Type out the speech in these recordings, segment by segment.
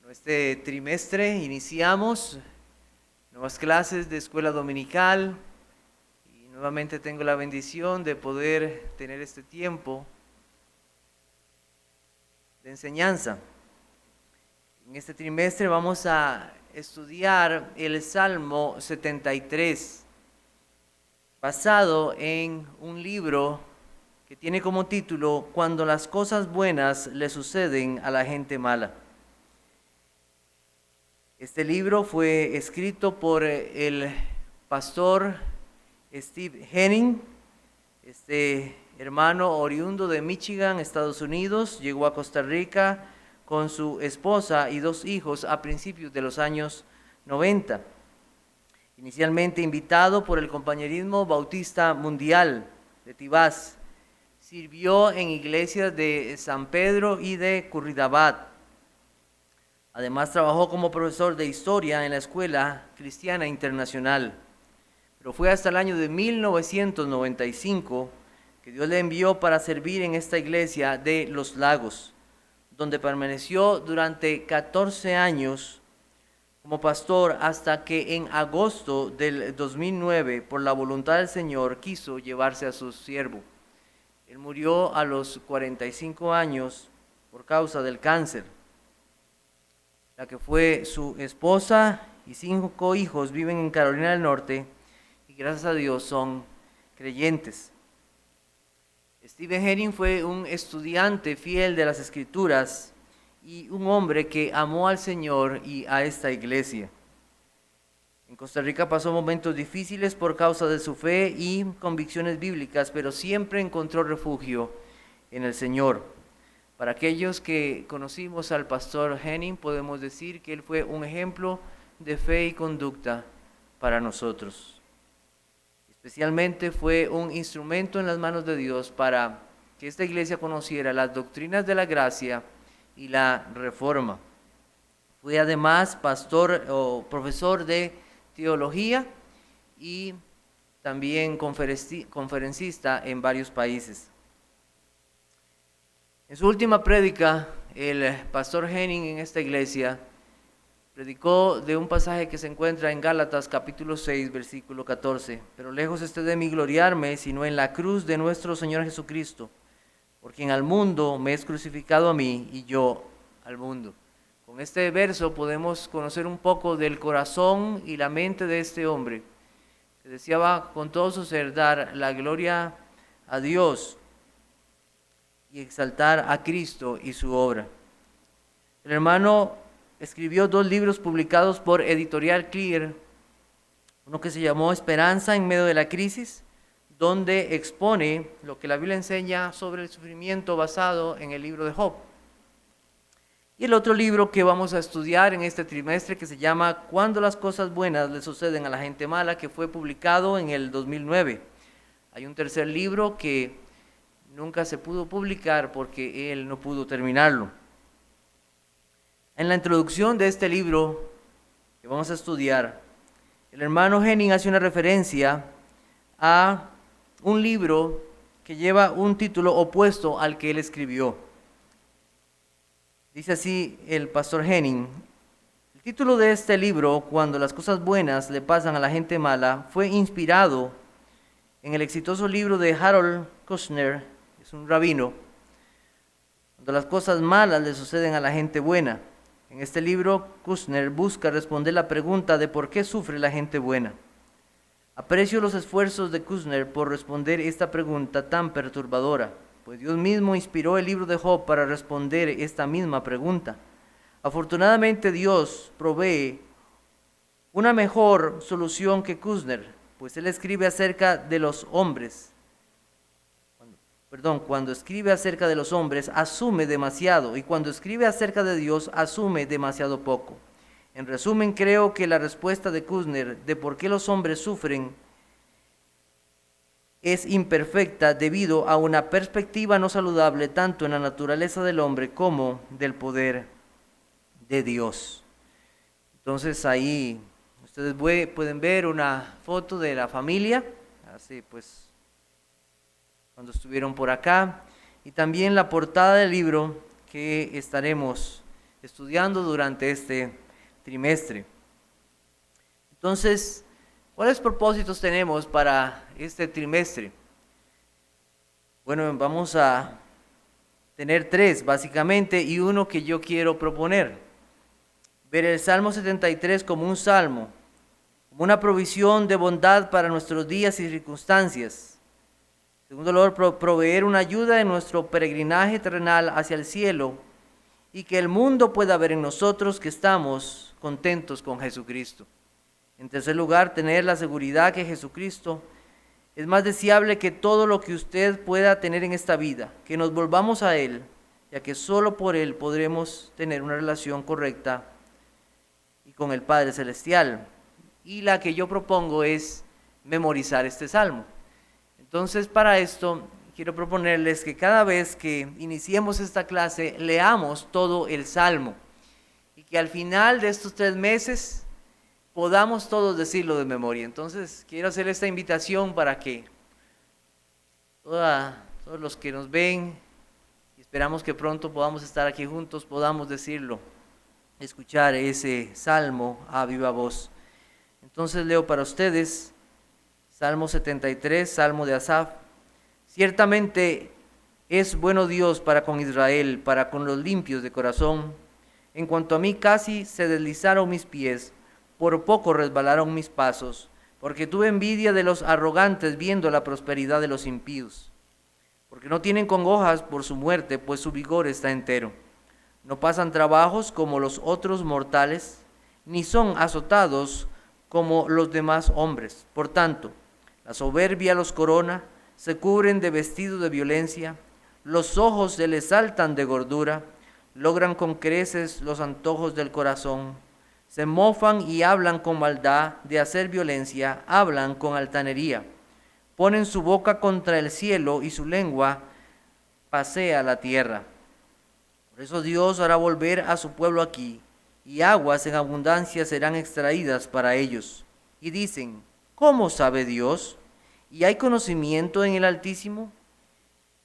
Este trimestre iniciamos nuevas clases de escuela dominical y nuevamente tengo la bendición de poder tener este tiempo de enseñanza. En este trimestre vamos a estudiar el Salmo 73, basado en un libro que tiene como título Cuando las cosas buenas le suceden a la gente mala. Este libro fue escrito por el pastor Steve Henning, este hermano oriundo de Michigan, Estados Unidos. Llegó a Costa Rica con su esposa y 2 hijos a principios de los años 90. Inicialmente invitado por el Compañerismo Bautista Mundial de Tibás, sirvió en iglesias de San Pedro y de Curridabat. Además, trabajó como profesor de historia en la Escuela Cristiana Internacional. Pero fue hasta el año de 1995 que Dios le envió para servir en esta iglesia de Los Lagos, donde permaneció durante 14 años como pastor hasta que en agosto del 2009, por la voluntad del Señor, quiso llevarse a su siervo. Él murió a los 45 años por causa del cáncer. La que fue su esposa y 5 hijos viven en Carolina del Norte y gracias a Dios son creyentes. Stephen Henning fue un estudiante fiel de las Escrituras y un hombre que amó al Señor y a esta iglesia. En Costa Rica pasó momentos difíciles por causa de su fe y convicciones bíblicas, pero siempre encontró refugio en el Señor. Para aquellos que conocimos al pastor Henning, podemos decir que él fue un ejemplo de fe y conducta para nosotros. Especialmente fue un instrumento en las manos de Dios para que esta iglesia conociera las doctrinas de la gracia y la reforma. Fue además pastor o profesor de teología y también conferencista en varios países. En su última prédica, el pastor Henning en esta iglesia predicó de un pasaje que se encuentra en Gálatas capítulo 6, versículo 14. Pero lejos esté de mí gloriarme, sino en la cruz de nuestro Señor Jesucristo, por quien al mundo me es crucificado a mí y yo al mundo. Con este verso podemos conocer un poco del corazón y la mente de este hombre, que deseaba con todo su ser dar la gloria a Dios y exaltar a Cristo y su obra. El hermano escribió 2 libros publicados por Editorial Clear, uno que se llamó Esperanza en medio de la crisis, donde expone lo que la Biblia enseña sobre el sufrimiento basado en el libro de Job. Y el otro libro que vamos a estudiar en este trimestre, que se llama Cuando las cosas buenas le suceden a la gente mala, que fue publicado en el 2009. Hay un tercer libro que nunca se pudo publicar porque él no pudo terminarlo. En la introducción de este libro que vamos a estudiar, el hermano Henning hace una referencia a un libro que lleva un título opuesto al que él escribió. Dice así el pastor Henning: el título de este libro, Cuando las cosas buenas le pasan a la gente mala, fue inspirado en el exitoso libro de Harold Kushner, es un rabino, Cuando las cosas malas le suceden a la gente buena. En este libro, Kushner busca responder la pregunta de por qué sufre la gente buena. Aprecio los esfuerzos de Kushner por responder esta pregunta tan perturbadora, pues Dios mismo inspiró el libro de Job para responder esta misma pregunta. Afortunadamente Dios provee una mejor solución que Kushner, pues él escribe acerca de los hombres. Cuando escribe acerca de los hombres, asume demasiado, y cuando escribe acerca de Dios, asume demasiado poco. En resumen, creo que la respuesta de Kushner de por qué los hombres sufren es imperfecta debido a una perspectiva no saludable tanto en la naturaleza del hombre como del poder de Dios. Entonces ahí ustedes pueden ver una foto de la familia, así pues, cuando estuvieron por acá, y también la portada del libro que estaremos estudiando durante este trimestre. Entonces, ¿cuáles propósitos tenemos para este trimestre? Bueno, vamos a tener 3 básicamente y uno que yo quiero proponer. Ver el Salmo 73 como un salmo, como una provisión de bondad para nuestros días y circunstancias. En segundo lugar, proveer una ayuda en nuestro peregrinaje terrenal hacia el cielo y que el mundo pueda ver en nosotros que estamos contentos con Jesucristo. En tercer lugar, tener la seguridad que Jesucristo es más deseable que todo lo que usted pueda tener en esta vida, que nos volvamos a Él, ya que solo por Él podremos tener una relación correcta y con el Padre Celestial. Y la que yo propongo es memorizar este salmo. Entonces, para esto, quiero proponerles que cada vez que iniciemos esta clase, leamos todo el salmo y que al final de estos 3 meses podamos todos decirlo de memoria. Entonces, quiero hacer esta invitación para que todos los que nos ven, y esperamos que pronto podamos estar aquí juntos, podamos decirlo, escuchar ese salmo a viva voz. Entonces leo para ustedes Salmo 73, Salmo de Asaf. Ciertamente es bueno Dios para con Israel, para con los limpios de corazón. En cuanto a mí, casi se deslizaron mis pies, por poco resbalaron mis pasos, porque tuve envidia de los arrogantes viendo la prosperidad de los impíos. Porque no tienen congojas por su muerte, pues su vigor está entero. No pasan trabajos como los otros mortales, ni son azotados como los demás hombres. Por tanto, la soberbia los corona, se cubren de vestido de violencia, los ojos se les saltan de gordura, logran con creces los antojos del corazón, se mofan y hablan con maldad de hacer violencia, hablan con altanería, ponen su boca contra el cielo y su lengua pasea la tierra. Por eso Dios hará volver a su pueblo aquí, y aguas en abundancia serán extraídas para ellos. Y dicen, ¿cómo sabe Dios? ¿Y hay conocimiento en el Altísimo?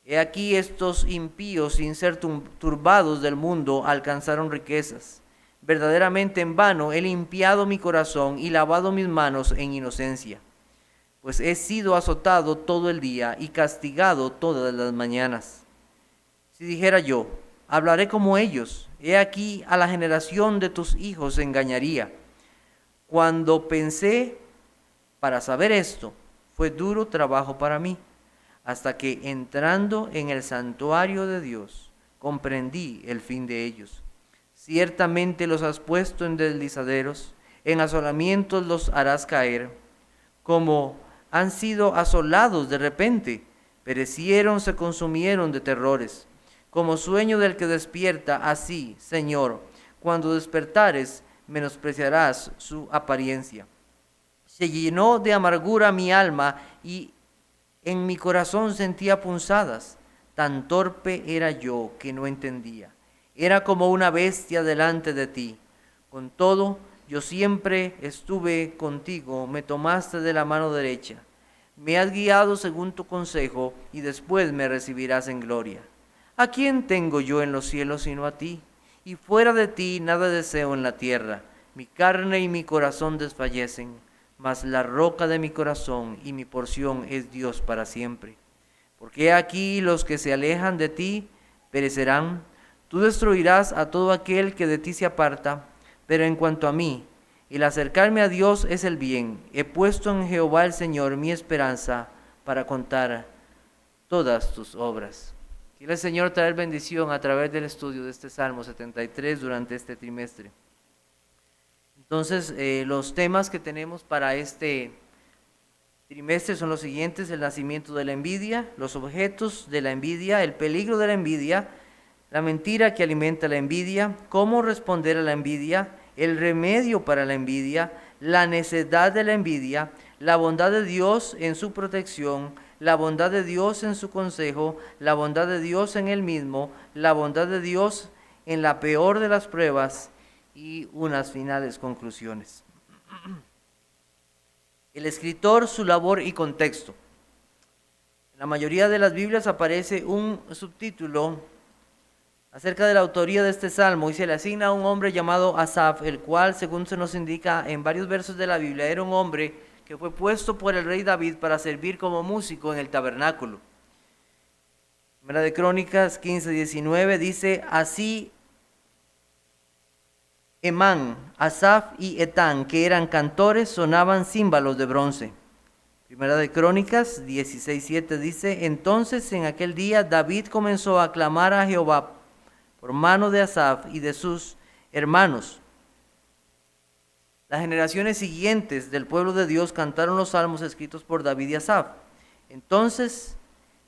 He aquí estos impíos, sin ser turbados del mundo, alcanzaron riquezas. Verdaderamente en vano he limpiado mi corazón y lavado mis manos en inocencia. Pues he sido azotado todo el día y castigado todas las mañanas. Si dijera yo, hablaré como ellos, he aquí a la generación de tus hijos engañaría. Cuando pensé para saber esto, fue duro trabajo para mí, hasta que entrando en el santuario de Dios, comprendí el fin de ellos. Ciertamente los has puesto en deslizaderos, en asolamientos los harás caer, como han sido asolados de repente, perecieron, se consumieron de terrores. Como sueño del que despierta, así, Señor, cuando despertares, menospreciarás su apariencia. Se llenó de amargura mi alma y en mi corazón sentía punzadas. Tan torpe era yo que no entendía. Era como una bestia delante de ti. Con todo, yo siempre estuve contigo, me tomaste de la mano derecha. Me has guiado según tu consejo y después me recibirás en gloria. ¿A quién tengo yo en los cielos sino a ti? Y fuera de ti nada deseo en la tierra. Mi carne y mi corazón desfallecen, mas la roca de mi corazón y mi porción es Dios para siempre. Porque aquí los que se alejan de ti perecerán. Tú destruirás a todo aquel que de ti se aparta. Pero en cuanto a mí, el acercarme a Dios es el bien. He puesto en Jehová el Señor mi esperanza para contar todas tus obras. Quiere el Señor traer bendición a través del estudio de este Salmo 73 durante este trimestre. Entonces, los temas que tenemos para este trimestre son los siguientes: el nacimiento de la envidia, los objetos de la envidia, el peligro de la envidia, la mentira que alimenta la envidia, cómo responder a la envidia, el remedio para la envidia, la necedad de la envidia, la bondad de Dios en su protección, la bondad de Dios en su consejo, la bondad de Dios en él mismo, la bondad de Dios en la peor de las pruebas y unas finales conclusiones. El escritor, su labor y contexto. En la mayoría de las Biblias aparece un subtítulo acerca de la autoría de este salmo, y se le asigna a un hombre llamado Asaf, el cual, según se nos indica en varios versos de la Biblia, era un hombre que fue puesto por el rey David para servir como músico en el tabernáculo. Primera de Crónicas 15:19 dice: así Emán, Asaf y Etán, que eran cantores, sonaban címbalos de bronce. Primera de Crónicas 16:7 dice: entonces en aquel día David comenzó a clamar a Jehová por mano de Asaf y de sus hermanos. Las generaciones siguientes del pueblo de Dios cantaron los salmos escritos por David y Asaf. Entonces,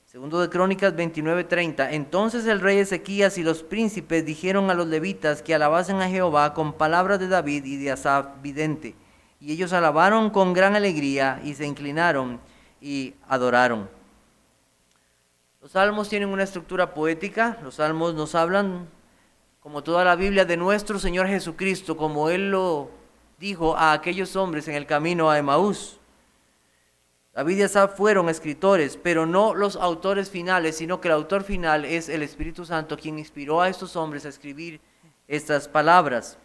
segundo de Crónicas 29:30, entonces el rey Ezequías y los príncipes dijeron a los levitas que alabasen a Jehová con palabras de David y de Asaf vidente. Y ellos alabaron con gran alegría y se inclinaron y adoraron. Los salmos tienen una estructura poética. Los salmos nos hablan, como toda la Biblia, de nuestro Señor Jesucristo, como Él lo dijo a aquellos hombres en el camino a Emaús. David y Asaf fueron escritores, pero no los autores finales, sino que el autor final es el Espíritu Santo, quien inspiró a estos hombres a escribir estas palabras.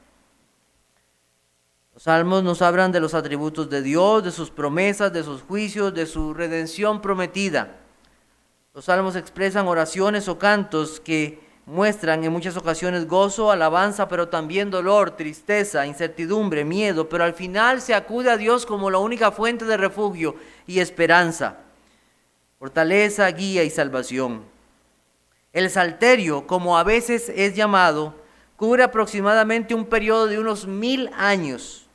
Los salmos nos hablan de los atributos de Dios, de sus promesas, de sus juicios, de su redención prometida. Los salmos expresan oraciones o cantos que muestran en muchas ocasiones gozo, alabanza, pero también dolor, tristeza, incertidumbre, miedo, pero al final se acude a Dios como la única fuente de refugio y esperanza, fortaleza, guía y salvación. El salterio, como a veces es llamado, cubre aproximadamente un periodo de unos 1000 años,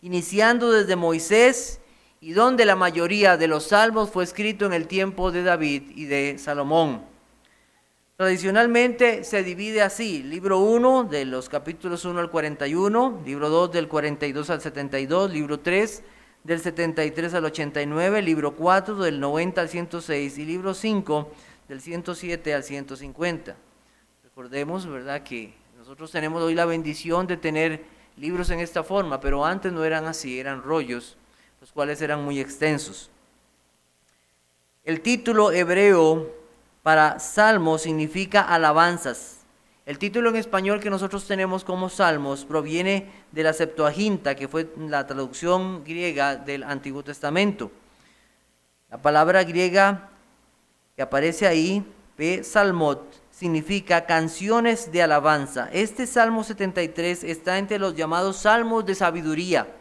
iniciando desde Moisés, y donde la mayoría de los salmos fue escrito en el tiempo de David y de Salomón. Tradicionalmente se divide así: libro 1 de los capítulos 1 al 41, libro 2 del 42 al 72, libro 3 del 73 al 89, libro 4 del 90 al 106 y libro 5 del 107 al 150. Recordemos, ¿verdad?, que nosotros tenemos hoy la bendición de tener libros en esta forma, pero antes no eran así, eran rollos, los cuales eran muy extensos. El título hebreo para salmo significa alabanzas. El título en español que nosotros tenemos como salmos proviene de la Septuaginta, que fue la traducción griega del Antiguo Testamento. La palabra griega que aparece ahí, psalmot, significa canciones de alabanza. Este Salmo 73 está entre los llamados salmos de sabiduría.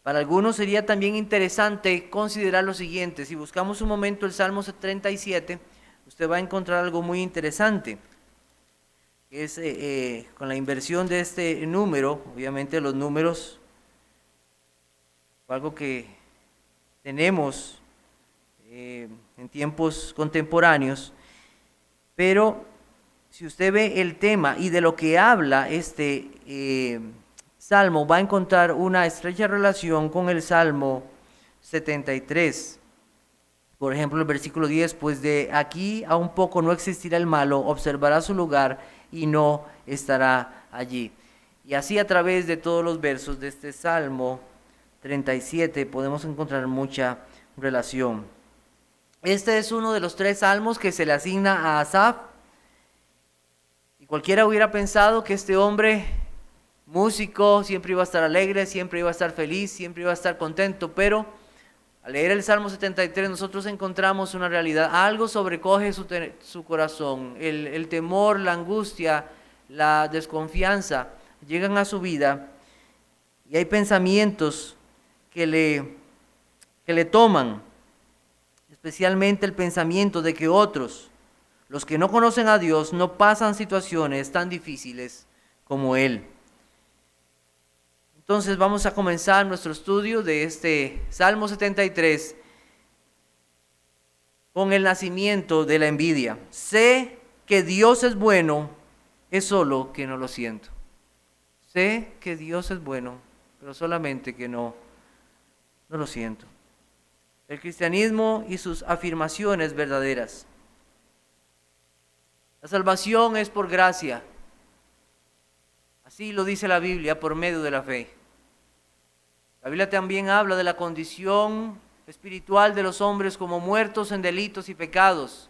Para algunos sería también interesante considerar lo siguiente: si buscamos un momento el Salmo 37, usted va a encontrar algo muy interesante. Es con la inversión de este número, obviamente los números, algo que tenemos en tiempos contemporáneos, pero si usted ve el tema y de lo que habla este Salmo, va a encontrar una estrecha relación con el Salmo 73. Por ejemplo, el versículo 10, pues de aquí a un poco no existirá el malo, observará su lugar y no estará allí. Y así a través de todos los versos de este Salmo 37 podemos encontrar mucha relación. Este es uno de los 3 salmos que se le asigna a Asaf. Y cualquiera hubiera pensado que este hombre, músico, siempre iba a estar alegre, siempre iba a estar feliz, siempre iba a estar contento, pero al leer el Salmo 73 nosotros encontramos una realidad. Algo sobrecoge su corazón, el temor, la angustia, la desconfianza llegan a su vida y hay pensamientos que le toman, especialmente el pensamiento de que otros, los que no conocen a Dios, no pasan situaciones tan difíciles como él. Entonces vamos a comenzar nuestro estudio de este Salmo 73 con el nacimiento de la envidia. Sé que Dios es bueno, es solo que no lo siento. Sé que Dios es bueno, pero solamente que no lo siento. El cristianismo y sus afirmaciones verdaderas. La salvación es por gracia. Así lo dice la Biblia, por medio de la fe. La Biblia también habla de la condición espiritual de los hombres como muertos en delitos y pecados.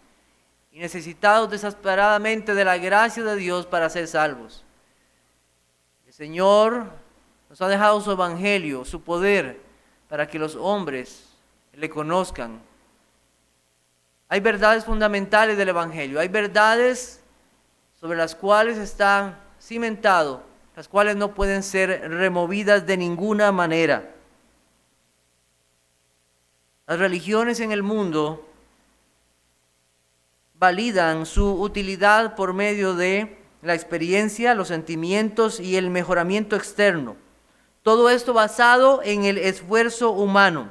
y necesitados desesperadamente de la gracia de Dios para ser salvos. El Señor nos ha dejado su evangelio, su poder, para que los hombres le conozcan. Hay verdades fundamentales del evangelio, hay verdades sobre las cuales está cimentado, las cuales no pueden ser removidas de ninguna manera. Las religiones en el mundo validan su utilidad por medio de la experiencia, los sentimientos y el mejoramiento externo. Todo esto basado en el esfuerzo humano.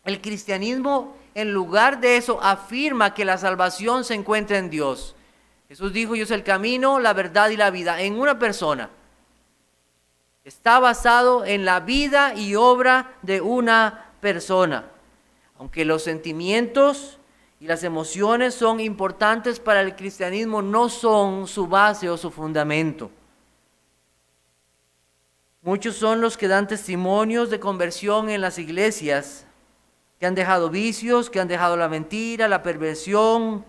El cristianismo, en lugar de eso, afirma que la salvación se encuentra en Dios. Jesús dijo: yo soy el camino, la verdad y la vida, en una persona. Está basado en la vida y obra de una persona. Aunque los sentimientos y las emociones son importantes para el cristianismo, no son su base o su fundamento. Muchos son los que dan testimonios de conversión en las iglesias, que han dejado vicios, que han dejado la mentira, la perversión,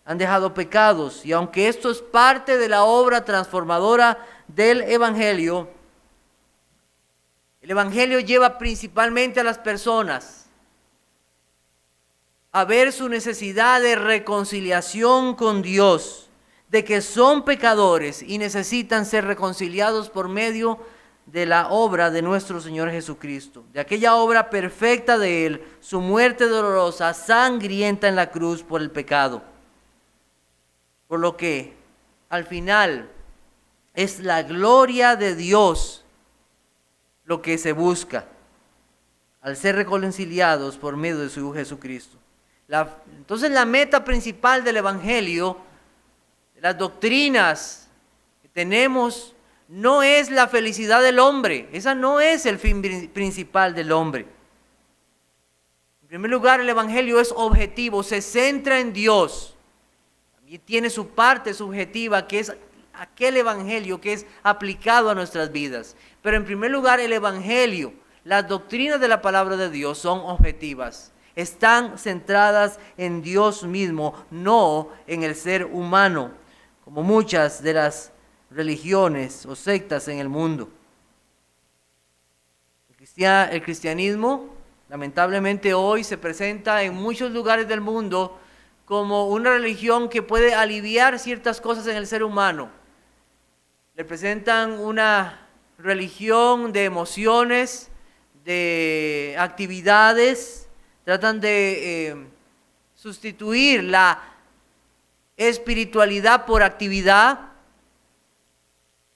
han dejado pecados. Y aunque esto es parte de la obra transformadora del Evangelio, el Evangelio lleva principalmente a las personas a ver su necesidad de reconciliación con Dios, de que son pecadores y necesitan ser reconciliados por medio de la obra de nuestro Señor Jesucristo, de aquella obra perfecta de Él, su muerte dolorosa, sangrienta en la cruz por el pecado. Por lo que al final es la gloria de Dios lo que se busca al ser reconciliados por medio de su Hijo Jesucristo. Entonces la meta principal del Evangelio, de las doctrinas que tenemos, no es la felicidad del hombre. Esa no es el fin principal del hombre. En primer lugar, el Evangelio es objetivo, se centra en Dios. También tiene su parte subjetiva, que es aquel Evangelio que es aplicado a nuestras vidas. Pero en primer lugar, el Evangelio, las doctrinas de la palabra de Dios son objetivas. Están centradas en Dios mismo, no en el ser humano, como muchas de las religiones o sectas en el mundo. El cristianismo, lamentablemente hoy, se presenta en muchos lugares del mundo como una religión que puede aliviar ciertas cosas en el ser humano. Le presentan una religión de emociones, de actividades. Tratan de sustituir la espiritualidad por actividad.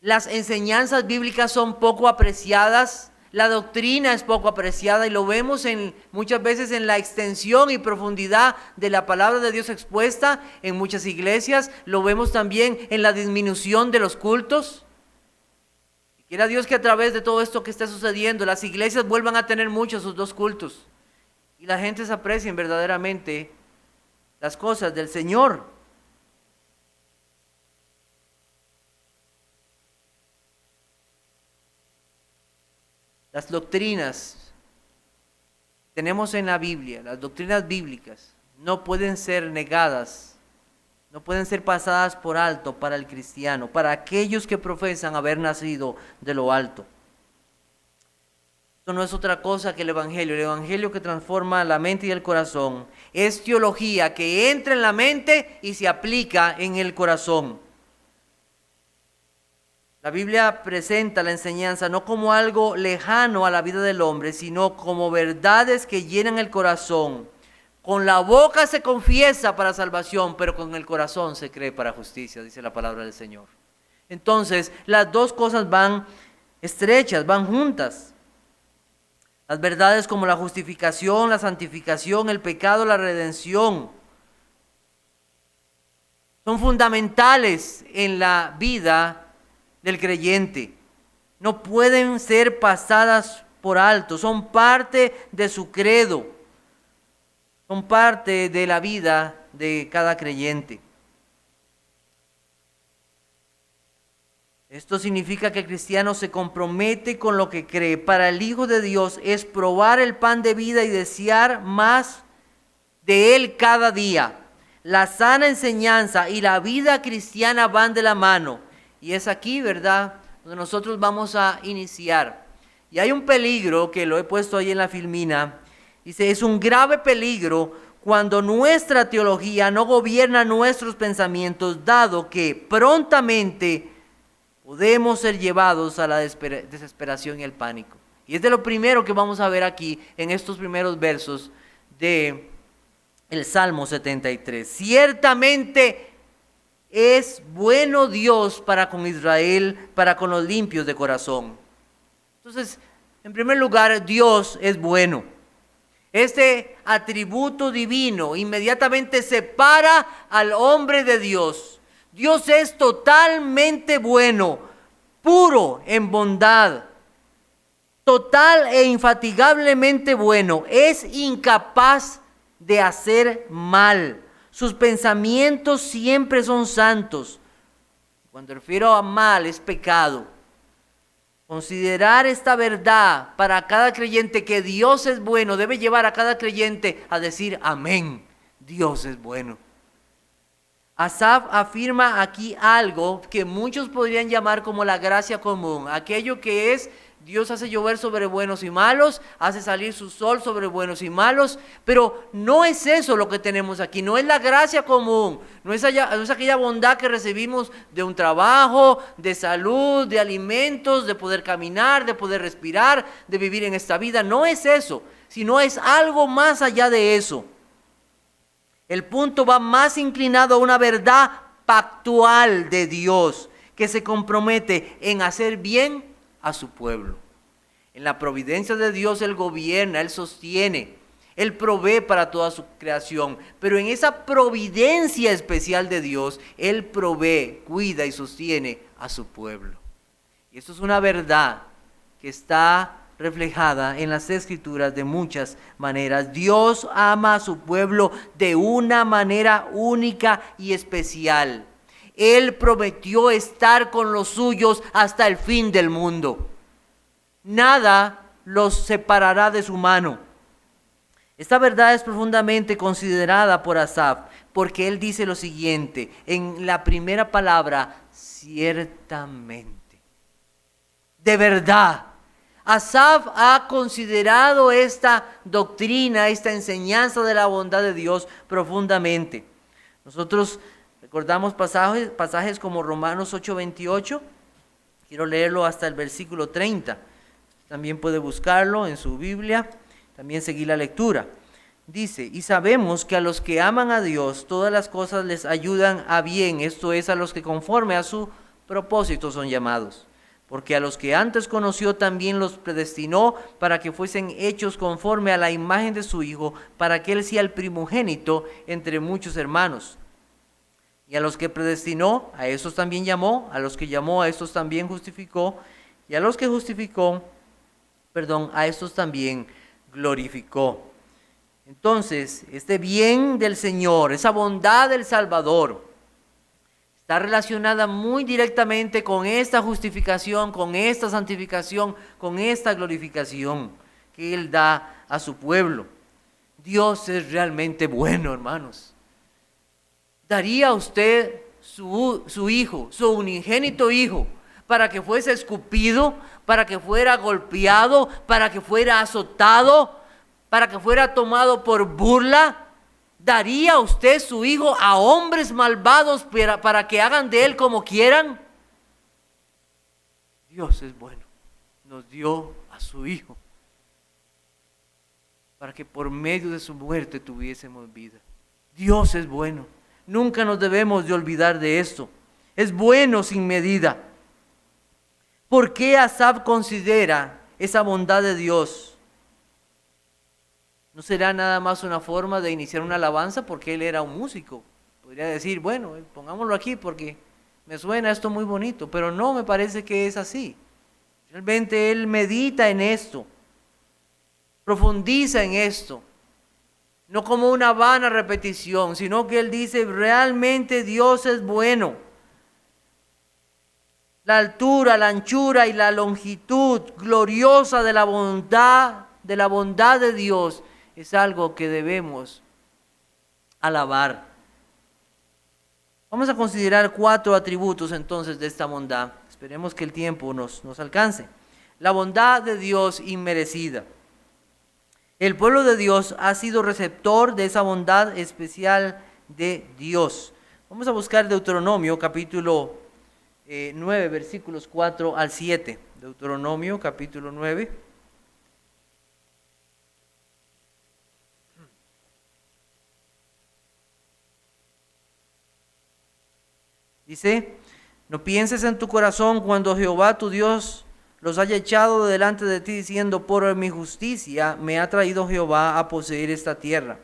Las enseñanzas bíblicas son poco apreciadas. La doctrina es poco apreciada y lo vemos muchas veces en la extensión y profundidad de la palabra de Dios expuesta en muchas iglesias. Lo vemos también en la disminución de los cultos. Y quiera Dios que a través de todo esto que está sucediendo, las iglesias vuelvan a tener muchos sus dos cultos. Y la gente se aprecien verdaderamente las cosas del Señor. Las doctrinas que tenemos en la Biblia, las doctrinas bíblicas, no pueden ser negadas, no pueden ser pasadas por alto para el cristiano, para aquellos que profesan haber nacido de lo alto. Esto no es otra cosa que el Evangelio que transforma la mente y el corazón. Es teología que entra en la mente y se aplica en el corazón. La Biblia presenta la enseñanza no como algo lejano a la vida del hombre, sino como verdades que llenan el corazón. Con la boca se confiesa para salvación, pero con el corazón se cree para justicia, dice la palabra del Señor. Entonces, las dos cosas van estrechas, van juntas. Las verdades como la justificación, la santificación, el pecado, la redención, son fundamentales en la vida del creyente. No pueden ser pasadas por alto, son parte de su credo, son parte de la vida de cada creyente. Esto significa que el cristiano se compromete con lo que cree. Para el Hijo de Dios es probar el pan de vida y desear más de Él cada día. La sana enseñanza y la vida cristiana van de la mano. Y es aquí, ¿verdad?, donde nosotros vamos a iniciar. Y hay un peligro que lo he puesto ahí en la filmina. Dice, es un grave peligro cuando nuestra teología no gobierna nuestros pensamientos, dado que prontamente podemos ser llevados a la desesperación y el pánico. Y es de lo primero que vamos a ver aquí en estos primeros versos de el Salmo 73. Ciertamente es bueno Dios para con Israel, para con los limpios de corazón. Entonces, en primer lugar, Dios es bueno. Este atributo divino inmediatamente separa al hombre de Dios. Dios es totalmente bueno, puro en bondad, total e infatigablemente bueno. Es incapaz de hacer mal. Sus pensamientos siempre son santos. Cuando refiero a mal, es pecado. Considerar esta verdad para cada creyente, que Dios es bueno, debe llevar a cada creyente a decir amén, Dios es bueno. Asaf afirma aquí algo que muchos podrían llamar como la gracia común, aquello que es: Dios hace llover sobre buenos y malos, hace salir su sol sobre buenos y malos, pero no es eso lo que tenemos aquí, no es la gracia común, no es aquella bondad que recibimos de un trabajo, de salud, de alimentos, de poder caminar, de poder respirar, de vivir en esta vida, no es eso, sino es algo más allá de eso. El punto va más inclinado a una verdad pactual de Dios, que se compromete en hacer bien a su pueblo. En la providencia de Dios Él gobierna, Él sostiene, Él provee para toda su creación, pero en esa providencia especial de Dios, Él provee, cuida y sostiene a su pueblo. Y esto es una verdad que está reflejada en las Escrituras de muchas maneras. Dios ama a su pueblo de una manera única y especial. Él prometió estar con los suyos hasta el fin del mundo. Nada los separará de su mano. Esta verdad es profundamente considerada por Asaf, porque él dice lo siguiente, en la primera palabra: ciertamente. De verdad. Asaf ha considerado esta doctrina, esta enseñanza de la bondad de Dios profundamente. Nosotros recordamos pasajes como Romanos 8:28. Quiero leerlo hasta el versículo 30. También puede buscarlo en su Biblia, también seguir la lectura. Dice: y sabemos que a los que aman a Dios, todas las cosas les ayudan a bien, esto es, a los que conforme a su propósito son llamados. Porque a los que antes conoció también los predestinó para que fuesen hechos conforme a la imagen de su Hijo, para que Él sea el primogénito entre muchos hermanos. Y a los que predestinó, a estos también llamó, a los que llamó, a estos también justificó, y a los que justificó, a estos también glorificó. Entonces, este bien del Señor, esa bondad del Salvador, está relacionada muy directamente con esta justificación, con esta santificación, con esta glorificación que Él da a su pueblo. Dios es realmente bueno, hermanos. ¿Daría usted su hijo, su unigénito hijo, para que fuese escupido, para que fuera golpeado, para que fuera azotado, para que fuera tomado por burla? ¿Daría usted su hijo a hombres malvados para que hagan de él como quieran? Dios es bueno. Nos dio a su hijo para que por medio de su muerte tuviésemos vida. Dios es bueno. Nunca nos debemos de olvidar de esto. Es bueno sin medida. ¿Por qué Asaf considera esa bondad de Dios? ¿No será nada más una forma de iniciar una alabanza porque él era un músico? Podría decir, bueno, pongámoslo aquí porque me suena esto muy bonito, pero no me parece que es así. Realmente él medita en esto, profundiza en esto, no como una vana repetición, sino que él dice, realmente Dios es bueno. La altura, la anchura y la longitud gloriosa de la bondad de Dios es algo que debemos alabar. Vamos a considerar 4 atributos entonces de esta bondad. Esperemos que el tiempo nos alcance. La bondad de Dios inmerecida. El pueblo de Dios ha sido receptor de esa bondad especial de Dios. Vamos a buscar Deuteronomio capítulo 9, versículos 4 al 7. Deuteronomio capítulo 9. Dice: no pienses en tu corazón cuando Jehová tu Dios los haya echado delante de ti, diciendo: por mi justicia me ha traído Jehová a poseer esta tierra.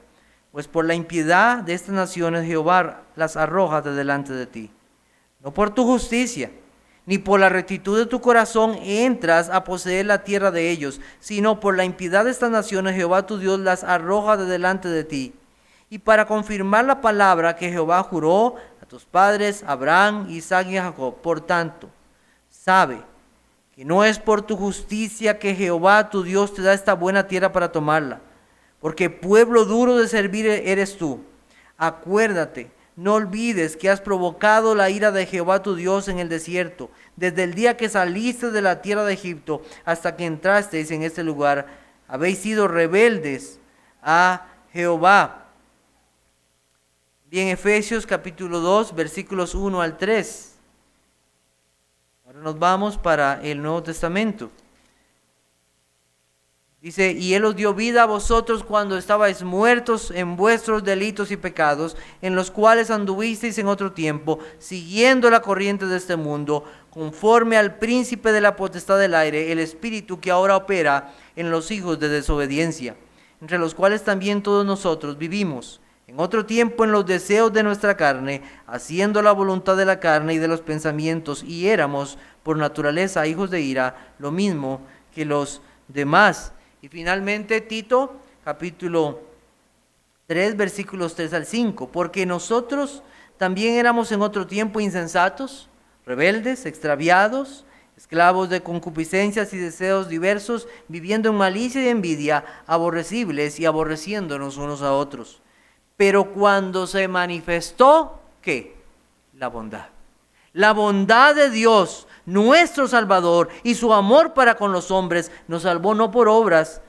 Pues por la impiedad de estas naciones Jehová las arroja de delante de ti. No por tu justicia, ni por la rectitud de tu corazón entras a poseer la tierra de ellos, sino por la impiedad de estas naciones Jehová tu Dios las arroja de delante de ti. Y para confirmar la palabra que Jehová juró a tus padres, Abraham, Isaac y Jacob. Por tanto, sabe que no es por tu justicia que Jehová tu Dios te da esta buena tierra para tomarla, porque pueblo duro de servir eres tú. Acuérdate, no olvides que has provocado la ira de Jehová tu Dios en el desierto, desde el día que saliste de la tierra de Egipto hasta que entrasteis en este lugar. Habéis sido rebeldes a Jehová. Bien, Efesios capítulo 2, versículos 1 al 3. Ahora nos vamos para el Nuevo Testamento. Dice: y Él os dio vida a vosotros cuando estabais muertos en vuestros delitos y pecados, en los cuales anduvisteis en otro tiempo, siguiendo la corriente de este mundo, conforme al príncipe de la potestad del aire, el espíritu que ahora opera en los hijos de desobediencia, entre los cuales también todos nosotros vivimos en otro tiempo en los deseos de nuestra carne, haciendo la voluntad de la carne y de los pensamientos, y éramos por naturaleza hijos de ira, lo mismo que los demás. Y finalmente Tito, capítulo 3, versículos 3 al 5. Porque nosotros también éramos en otro tiempo insensatos, rebeldes, extraviados, esclavos de concupiscencias y deseos diversos, viviendo en malicia y envidia, aborrecibles y aborreciéndonos unos a otros. Pero cuando se manifestó, ¿qué? La bondad. La bondad de Dios, nuestro Salvador, y su amor para con los hombres, nos salvó no por obras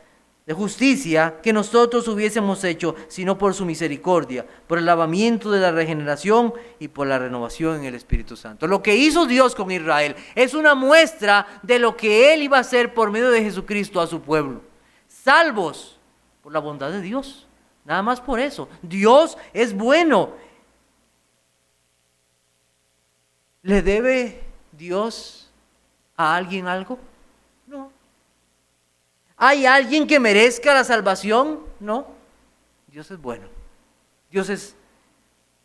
de justicia que nosotros hubiésemos hecho, sino por su misericordia, por el lavamiento de la regeneración y por la renovación en el Espíritu Santo. Lo que hizo Dios con Israel es una muestra de lo que Él iba a hacer por medio de Jesucristo a su pueblo. Salvos por la bondad de Dios. Nada más por eso. Dios es bueno. ¿Le debe Dios a alguien algo? No. ¿Hay alguien que merezca la salvación? No. Dios es bueno. Dios es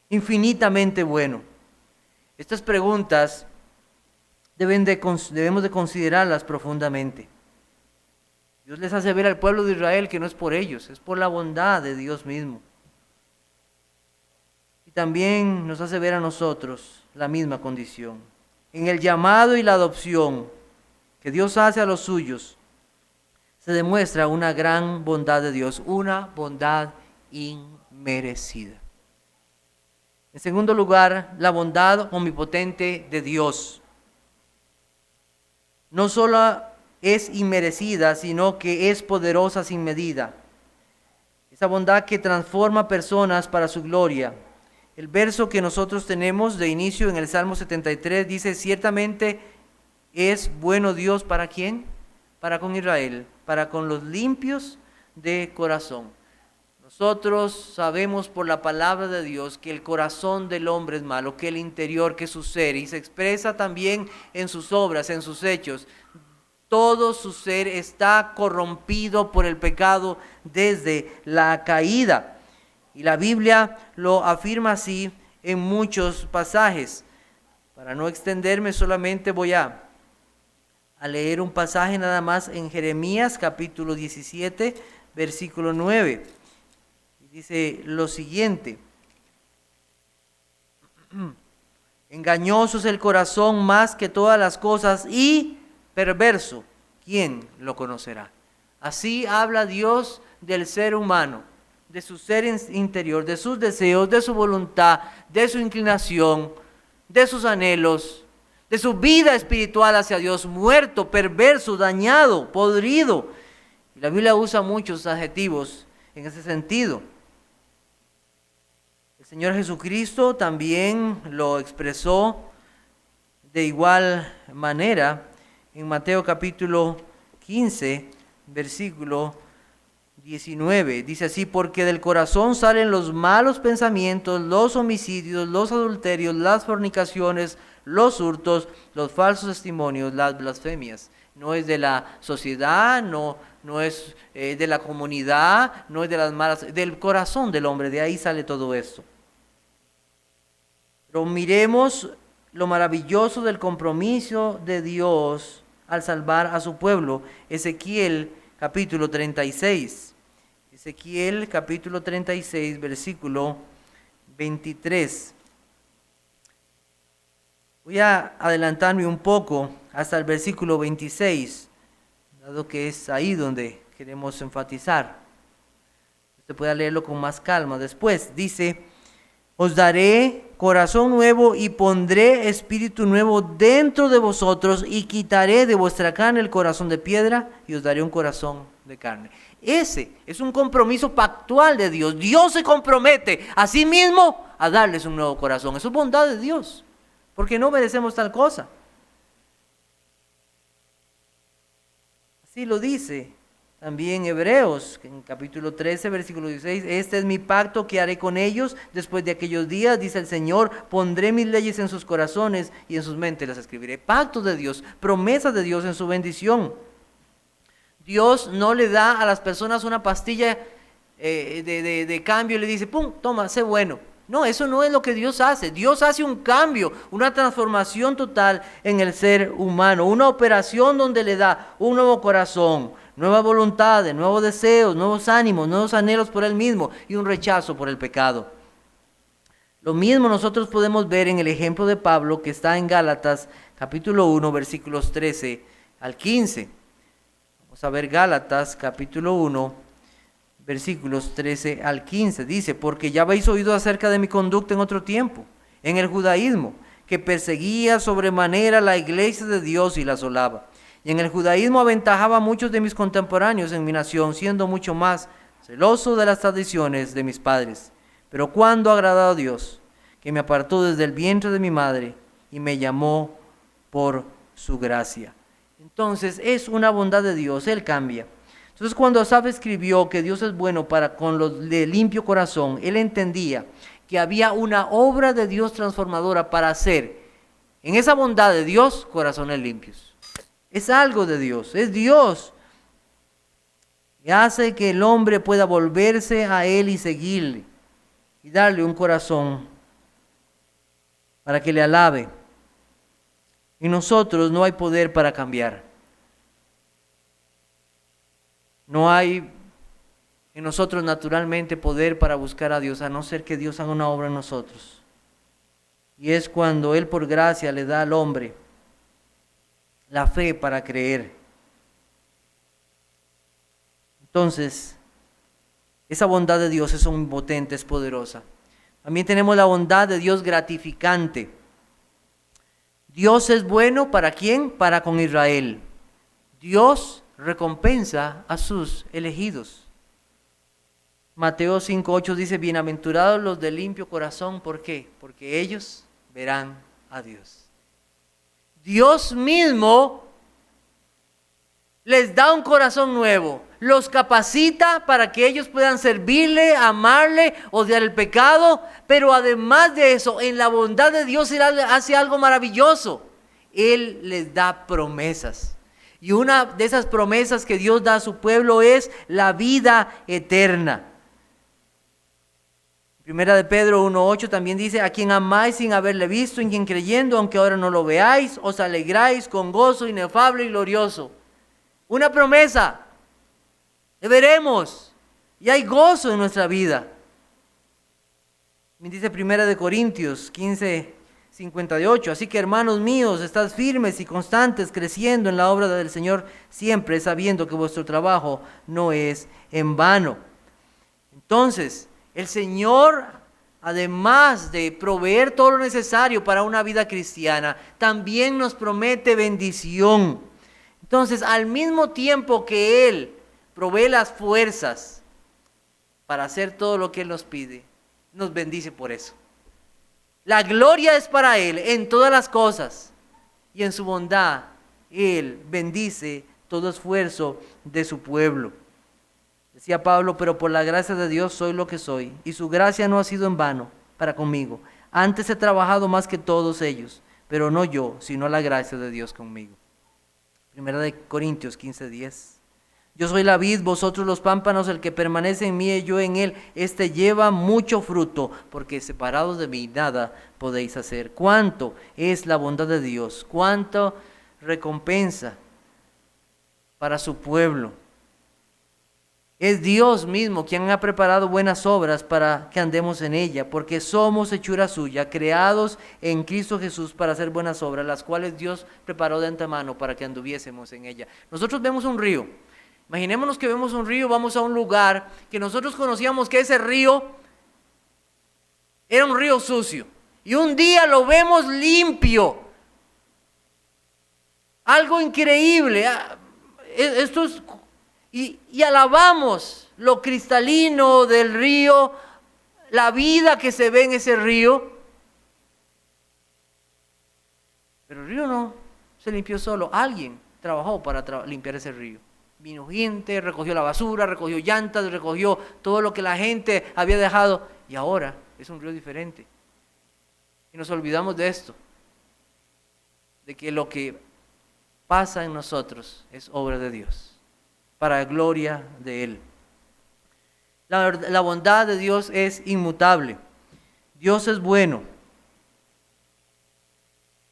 infinitamente bueno. Estas preguntas debemos de considerarlas profundamente. Dios les hace ver al pueblo de Israel que no es por ellos, es por la bondad de Dios mismo. Y también nos hace ver a nosotros la misma condición. En el llamado y la adopción que Dios hace a los suyos, se demuestra una gran bondad de Dios, una bondad inmerecida. En segundo lugar, la bondad omnipotente de Dios. No solo es inmerecida, sino que es poderosa sin medida. Esa bondad que transforma personas para su gloria. El verso que nosotros tenemos de inicio en el Salmo 73 dice: ciertamente es bueno Dios, ¿para quién? Para con Israel, para con los limpios de corazón. Nosotros sabemos por la palabra de Dios que el corazón del hombre es malo, que el interior, que su ser, y se expresa también en sus obras, en sus hechos. Todo su ser está corrompido por el pecado desde la caída. Y la Biblia lo afirma así en muchos pasajes. Para no extenderme, solamente voy a leer un pasaje nada más en Jeremías capítulo 17, versículo 9. Dice lo siguiente: engañoso es el corazón más que todas las cosas y perverso, ¿quién lo conocerá? Así habla Dios del ser humano, de su ser interior, de sus deseos, de su voluntad, de su inclinación, de sus anhelos, de su vida espiritual hacia Dios, muerto, perverso, dañado, podrido. Y la Biblia usa muchos adjetivos en ese sentido. El Señor Jesucristo también lo expresó de igual manera en Mateo capítulo 15, versículo 19. Dice así: porque del corazón salen los malos pensamientos, los homicidios, los adulterios, las fornicaciones, los hurtos, los falsos testimonios, las blasfemias. No es de la sociedad, no es de la comunidad, no es de las malas, del corazón del hombre, de ahí sale todo esto. Pero miremos lo maravilloso del compromiso de Dios al salvar a su pueblo. Ezequiel capítulo 36. Ezequiel capítulo 36, versículo 23. Voy a adelantarme un poco hasta el versículo 26, dado que es ahí donde queremos enfatizar. Usted puede leerlo con más calma después. Dice: os daré corazón nuevo y pondré espíritu nuevo dentro de vosotros, y quitaré de vuestra carne el corazón de piedra y os daré un corazón de carne. Ese es un compromiso pactual de Dios. Dios se compromete a sí mismo a darles un nuevo corazón. Eso es bondad de Dios, porque no merecemos tal cosa. Así lo dice también Hebreos, en capítulo 13, versículo 16. Este es mi pacto que haré con ellos después de aquellos días, dice el Señor. Pondré mis leyes en sus corazones y en sus mentes las escribiré. Pacto de Dios, promesa de Dios en su bendición. Dios no le da a las personas una pastilla de cambio y le dice: pum, toma, sé bueno. No, eso no es lo que Dios hace. Dios hace un cambio, una transformación total en el ser humano, una operación donde le da un nuevo corazón, nueva voluntad, nuevos deseos, nuevos ánimos, nuevos anhelos por Él mismo y un rechazo por el pecado. Lo mismo nosotros podemos ver en el ejemplo de Pablo, que está en Gálatas capítulo 1, versículos 13 al 15. Vamos a ver Gálatas capítulo 1, versículos 13 al 15. Dice: porque ya habéis oído acerca de mi conducta en otro tiempo, en el judaísmo, que perseguía sobremanera la iglesia de Dios y la asolaba. Y en el judaísmo aventajaba a muchos de mis contemporáneos en mi nación, siendo mucho más celoso de las tradiciones de mis padres. Pero cuando ha agradado a Dios, que me apartó desde el vientre de mi madre y me llamó por su gracia. Entonces es una bondad de Dios, Él cambia. Entonces cuando Asaf escribió que Dios es bueno para con los de limpio corazón, él entendía que había una obra de Dios transformadora para hacer en esa bondad de Dios corazones limpios. Es algo de Dios, es Dios que hace que el hombre pueda volverse a Él y seguirle y darle un corazón para que le alabe. En nosotros no hay poder para cambiar. No hay en nosotros naturalmente poder para buscar a Dios, a no ser que Dios haga una obra en nosotros. Y es cuando Él por gracia le da al hombre la fe para creer. Entonces, esa bondad de Dios es omnipotente, es poderosa. También tenemos la bondad de Dios gratificante. Dios es bueno, ¿para quién? Para con Israel. Dios recompensa a sus elegidos. Mateo 5:8 dice: bienaventurados los de limpio corazón. ¿Por qué? Porque ellos verán a Dios. Dios mismo les da un corazón nuevo, los capacita para que ellos puedan servirle, amarle, odiar el pecado, pero además de eso, en la bondad de Dios Él hace algo maravilloso. Él les da promesas. Y una de esas promesas que Dios da a su pueblo es la vida eterna. Primera de Pedro 1:8 también dice: a quien amáis sin haberle visto, en quien creyendo, aunque ahora no lo veáis, os alegráis con gozo inefable y glorioso. Una promesa. Le veremos. Y hay gozo en nuestra vida. Me dice Primera de Corintios 15:58. Así que, hermanos míos, estad firmes y constantes, creciendo en la obra del Señor siempre, sabiendo que vuestro trabajo no es en vano. Entonces, el Señor, además de proveer todo lo necesario para una vida cristiana, también nos promete bendición. Entonces, al mismo tiempo que Él provee las fuerzas para hacer todo lo que Él nos pide, nos bendice por eso. La gloria es para Él en todas las cosas, y en su bondad Él bendice todo esfuerzo de su pueblo. Decía Pablo, pero por la gracia de Dios soy lo que soy, y su gracia no ha sido en vano para conmigo. Antes he trabajado más que todos ellos, pero no yo, sino la gracia de Dios conmigo. Primera de Corintios 15:10. Yo soy la vid, vosotros los pámpanos, el que permanece en mí y yo en él, este lleva mucho fruto, porque separados de mí nada podéis hacer. ¿Cuánto es la bondad de Dios? ¿Cuánto recompensa para su pueblo? Es Dios mismo quien ha preparado buenas obras para que andemos en ella, porque somos hechura suya, creados en Cristo Jesús para hacer buenas obras, las cuales Dios preparó de antemano para que anduviésemos en ella. Nosotros vemos un río. Imaginémonos que vemos un río, vamos a un lugar que nosotros conocíamos que ese río era un río sucio. Y un día lo vemos limpio. Algo increíble. Esto es... Y alabamos lo cristalino del río, la vida que se ve en ese río. Pero el río no se limpió solo. Alguien trabajó para limpiar ese río. Vino gente, recogió la basura, recogió llantas, recogió todo lo que la gente había dejado. Y ahora es un río diferente. Y nos olvidamos de esto. De que lo que pasa en nosotros es obra de Dios, para gloria de Él. La bondad de Dios es inmutable. Dios es bueno.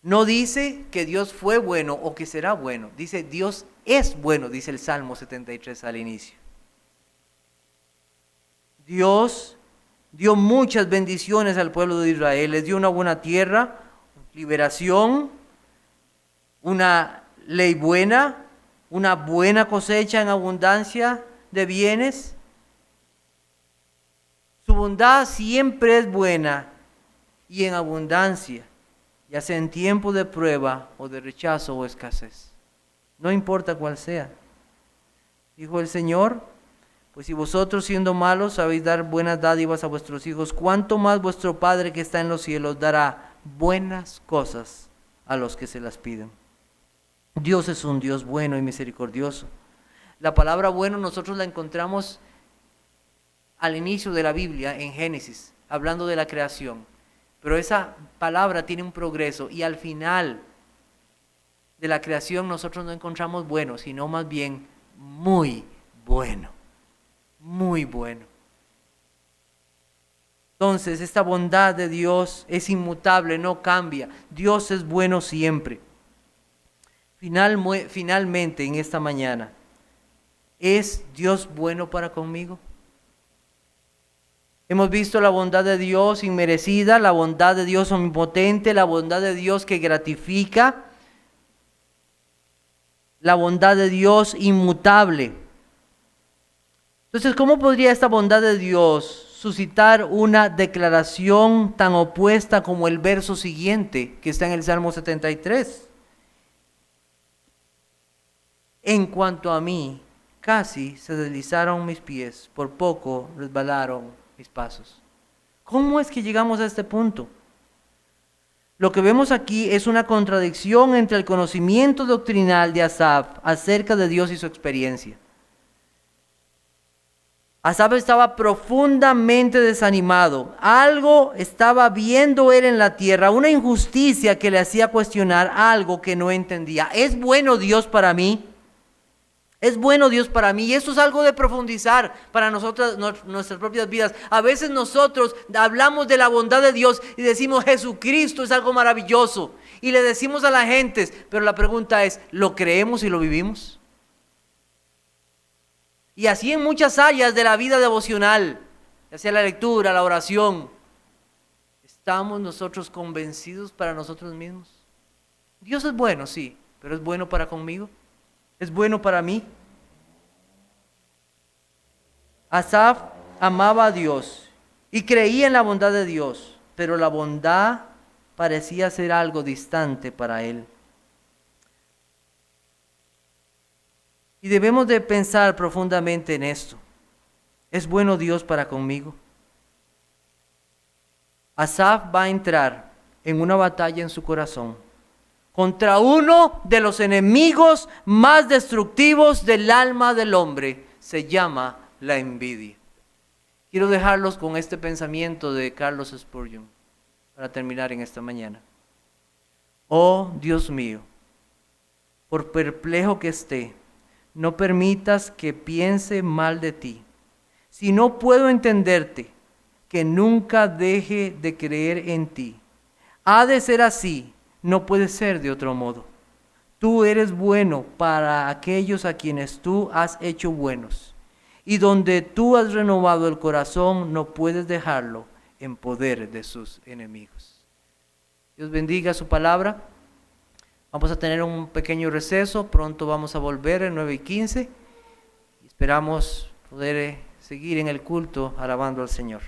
No dice que Dios fue bueno o que será bueno. Dice Dios es bueno, dice el Salmo 73 al inicio. Dios dio muchas bendiciones al pueblo de Israel. Les dio una buena tierra, liberación, una ley buena, una buena cosecha en abundancia de bienes. Su bondad siempre es buena y en abundancia, ya sea en tiempo de prueba o de rechazo o escasez. No importa cuál sea. Dijo el Señor, pues si vosotros siendo malos sabéis dar buenas dádivas a vuestros hijos, ¿cuánto más vuestro Padre que está en los cielos dará buenas cosas a los que se las piden? Dios es un Dios bueno y misericordioso. La palabra bueno nosotros la encontramos al inicio de la Biblia en Génesis, hablando de la creación. Pero esa palabra tiene un progreso y al final de la creación nosotros no encontramos bueno, sino más bien muy bueno. Muy bueno. Entonces, esta bondad de Dios es inmutable, no cambia. Dios es bueno siempre. Finalmente, en esta mañana, ¿es Dios bueno para conmigo? Hemos visto la bondad de Dios inmerecida, la bondad de Dios omnipotente, la bondad de Dios que gratifica, la bondad de Dios inmutable. Entonces, ¿cómo podría esta bondad de Dios suscitar una declaración tan opuesta como el verso siguiente que está en el Salmo 73? En cuanto a mí, casi se deslizaron mis pies, por poco resbalaron mis pasos. ¿Cómo es que llegamos a este punto? Lo que vemos aquí es una contradicción entre el conocimiento doctrinal de Asaf acerca de Dios y su experiencia. Asaf estaba profundamente desanimado. Algo estaba viendo él en la tierra, una injusticia que le hacía cuestionar algo que no entendía. ¿Es bueno Dios para mí? Es bueno Dios para mí, y eso es algo de profundizar para nosotras, nuestras propias vidas. A veces nosotros hablamos de la bondad de Dios y decimos Jesucristo es algo maravilloso. Y le decimos a la gente, pero la pregunta es, ¿lo creemos y lo vivimos? Y así en muchas áreas de la vida devocional, ya sea la lectura, la oración, ¿estamos nosotros convencidos para nosotros mismos? Dios es bueno, sí, pero ¿es bueno para conmigo? ¿Es bueno para mí? Asaf amaba a Dios y creía en la bondad de Dios, pero la bondad parecía ser algo distante para él. Y debemos de pensar profundamente en esto. ¿Es bueno Dios para conmigo? Asaf va a entrar en una batalla en su corazón contra uno de los enemigos más destructivos del alma del hombre. Se llama la envidia. Quiero dejarlos con este pensamiento de Carlos Spurgeon para terminar en esta mañana. Oh Dios mío, por perplejo que esté, no permitas que piense mal de ti. Si no puedo entenderte, que nunca deje de creer en ti. Ha de ser así, no puede ser de otro modo. Tú eres bueno para aquellos a quienes tú has hecho buenos. Y donde tú has renovado el corazón, no puedes dejarlo en poder de sus enemigos. Dios bendiga su palabra. Vamos a tener un pequeño receso. Pronto vamos a volver en 9:15. Esperamos poder seguir en el culto alabando al Señor.